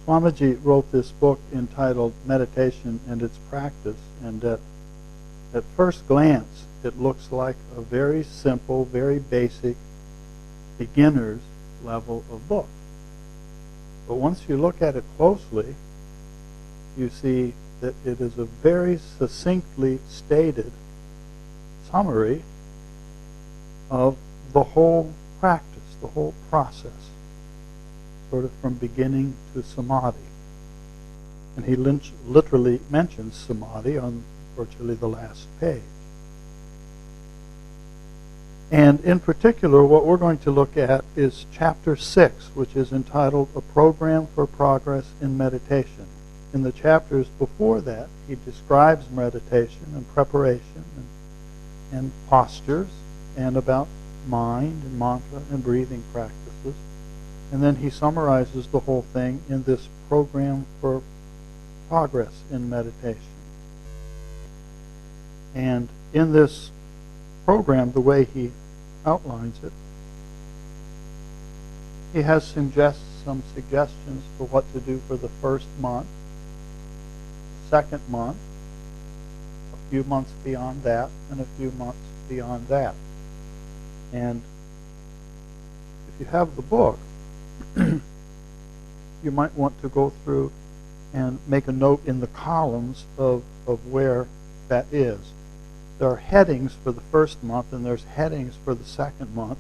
Swamiji wrote this book entitled Meditation and Its Practice, and at first glance it looks like a very simple, very basic, beginner's level of book. But once you look at it closely, you see that it is a very succinctly stated summary of the whole practice, the whole process, sort of from beginning to samadhi. And he literally mentions samadhi on virtually the last page. And in particular, what we're going to look at is chapter 6, which is entitled A Program for Progress in Meditation. In the chapters before that, he describes meditation and preparation and postures and about mind and mantra and breathing practices. And then he summarizes the whole thing in this program for progress in meditation. And in this program, the way he outlines it, he has some suggestions for what to do for the first month, the second month, a few months beyond that, and a few months beyond that. And if you have the book, you might want to go through and make a note in the columns of where that is. There are headings for the first month and there's headings for the second month,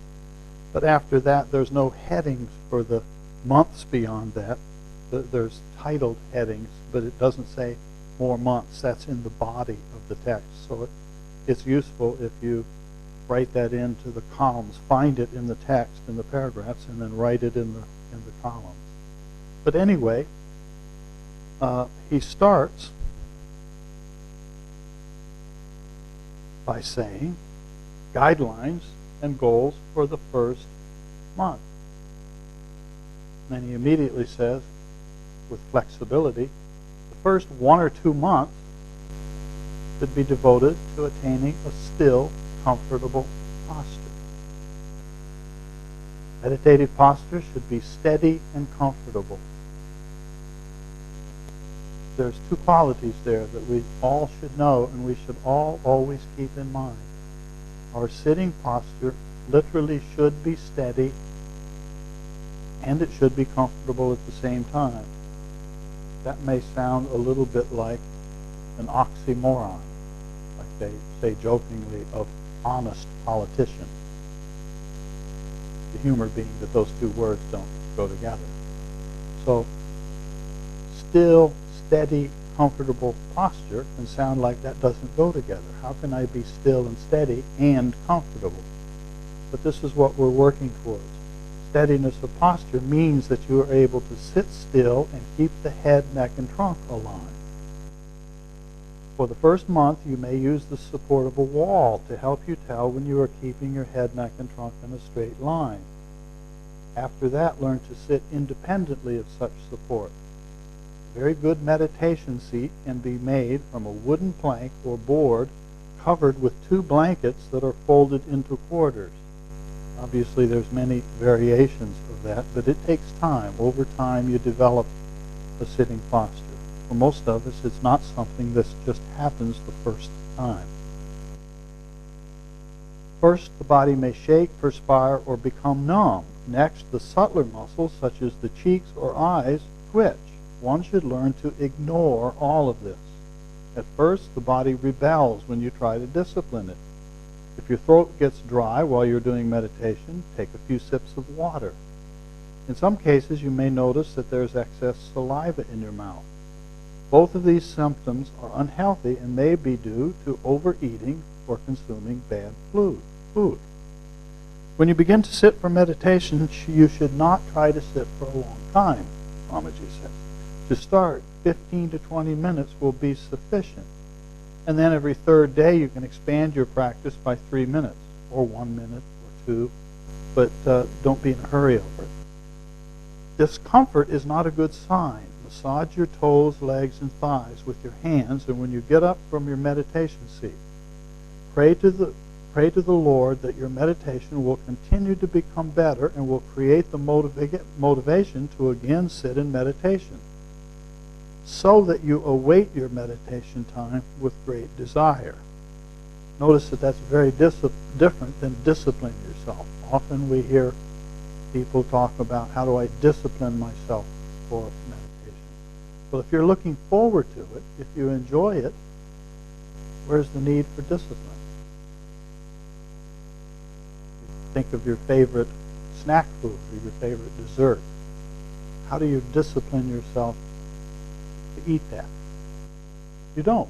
but after that there's no headings for the months beyond that. There's titled headings, but it doesn't say more months. That's in the body of the text. So it's useful if you write that into the columns, find it in the text, in the paragraphs, and then write it in the columns. But anyway, he starts by saying guidelines and goals for the first month. And then he immediately says, with flexibility, the first 1 or 2 months should be devoted to attaining a still, comfortable posture. Meditative posture should be steady and comfortable. There's 2 qualities there that we all should know and we should all always keep in mind. Our sitting posture literally should be steady and it should be comfortable at the same time. That may sound a little bit like an oxymoron, like they say jokingly of honest politician. The humor being that those 2 words don't go together. So, still, steady, comfortable posture can sound like that doesn't go together. How can I be still and steady and comfortable? But this is what we're working towards. Steadiness of posture means that you are able to sit still and keep the head, neck, and trunk aligned. For the first month, you may use the support of a wall to help you tell when you are keeping your head, neck, and trunk in a straight line. After that, learn to sit independently of such support. A very good meditation seat can be made from a wooden plank or board covered with 2 blankets that are folded into quarters. Obviously, there's many variations of that, but it takes time. Over time, you develop a sitting posture. For most of us, it's not something that just happens the first time. First, the body may shake, perspire, or become numb. Next, the subtler muscles, such as the cheeks or eyes, twitch. One should learn to ignore all of this. At first, the body rebels when you try to discipline it. If your throat gets dry while you're doing meditation, take a few sips of water. In some cases, you may notice that there's excess saliva in your mouth. Both of these symptoms are unhealthy and may be due to overeating or consuming bad food. When you begin to sit for meditation, you should not try to sit for a long time, Swamiji says. To start, 15 to 20 minutes will be sufficient. And then every 3rd day you can expand your practice by 3 minutes, or 1 minute, or 2, but don't be in a hurry over it. Discomfort is not a good sign. Massage your toes, legs, and thighs with your hands, and when you get up from your meditation seat, pray to the Lord that your meditation will continue to become better and will create the motivation to again sit in meditation. so that you await your meditation time with great desire. Notice that that's very different than discipline yourself. Often we hear people talk about, how do I discipline myself for meditation? Well, if you're looking forward to it, if you enjoy it, where's the need for discipline? Think of your favorite snack food or your favorite dessert. How do you discipline yourself to eat that? You don't.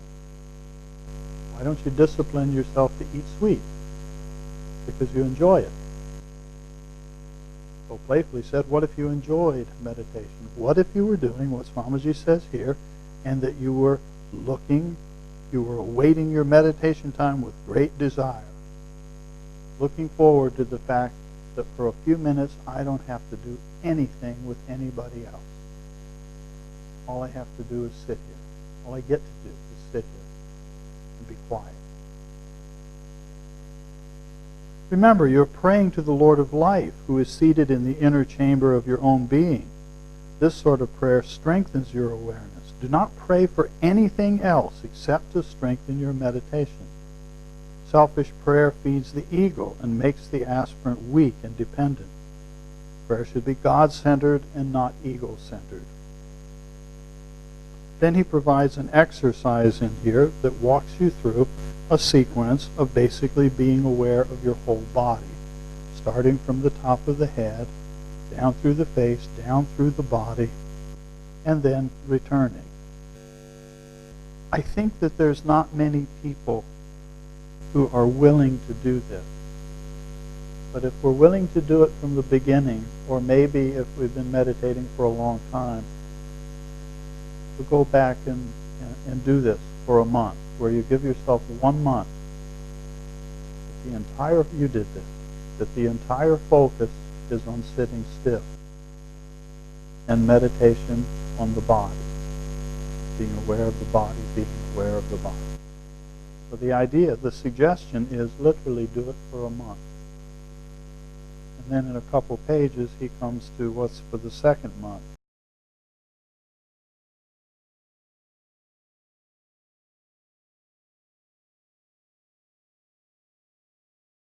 Why don't you discipline yourself to eat sweet? Because you enjoy it. So playfully said, what if you enjoyed meditation? What if you were doing what Swamiji says here, and that you were awaiting your meditation time with great desire, looking forward to the fact that for a few minutes I don't have to do anything with anybody else. All I have to do is sit here. All I get to do is sit here and be quiet. Remember, you're praying to the Lord of Life, who is seated in the inner chamber of your own being. This sort of prayer strengthens your awareness. Do not pray for anything else except to strengthen your meditation. Selfish prayer feeds the ego and makes the aspirant weak and dependent. Prayer should be God-centered and not ego-centered. Then he provides an exercise in here that walks you through a sequence of basically being aware of your whole body, starting from the top of the head, down through the face, down through the body, and then returning. I think that there's not many people who are willing to do this. But if we're willing to do it from the beginning, or maybe if we've been meditating for a long time, to go back and do this for a month, where you give yourself 1 month, that the entire focus is on sitting still, and meditation on the body, being aware of the body, being aware of the body. So the suggestion is literally do it for a month. And then in a couple pages he comes to what's for the second month.